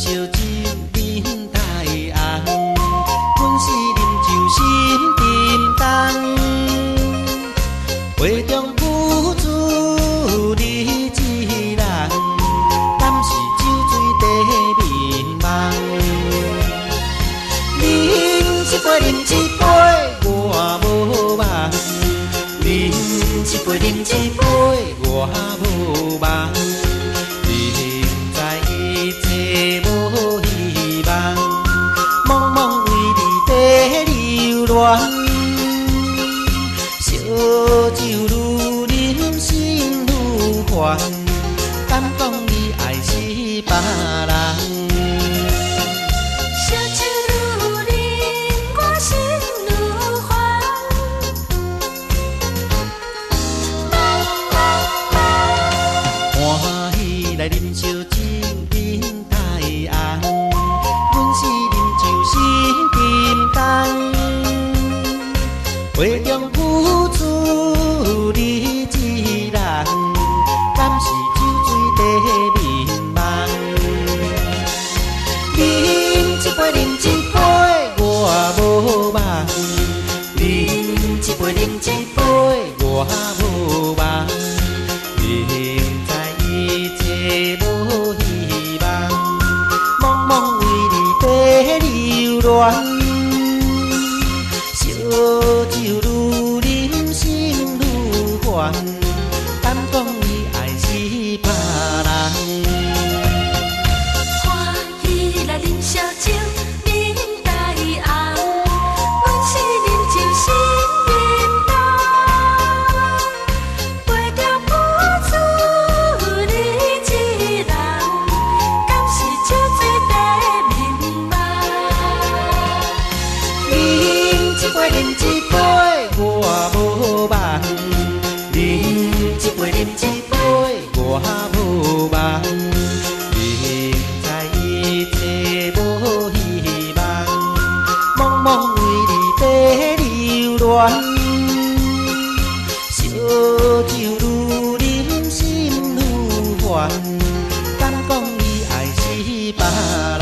烧酒，饮大红，阮是啉酒心沉重。杯中付出你一人，敢是酒醉地眠梦？饮一杯，饮一杯，我无梦。饮一杯，饮一杯，我无梦。你知一切无希望，茫茫为你在流浪。烧酒愈饮心愈烦，敢讲你爱是别人？烧酒愈饮，我心愈烦。欢喜来啉烧酒，饮大红，阮是啉酒心沉重。杯中付出你一人，敢是酒醉地眠梦？饮一杯，饮一杯，我无梦。饮一杯，饮一杯，我无梦。明知一切无希望，茫茫为你在流浪。烧酒愈饮心愈烦，敢讲你爱是别人？欢喜来啉烧酒，饮大红，阮是啉酒心沉重。杯中付出你一人，敢是酒醉地眠梦？饮一杯，饮一杯，我无梦。饮一杯，饮一杯，我无梦。明知一切无希望，茫茫为你在流浪。烧酒愈饮心愈烦，敢讲你爱是别人？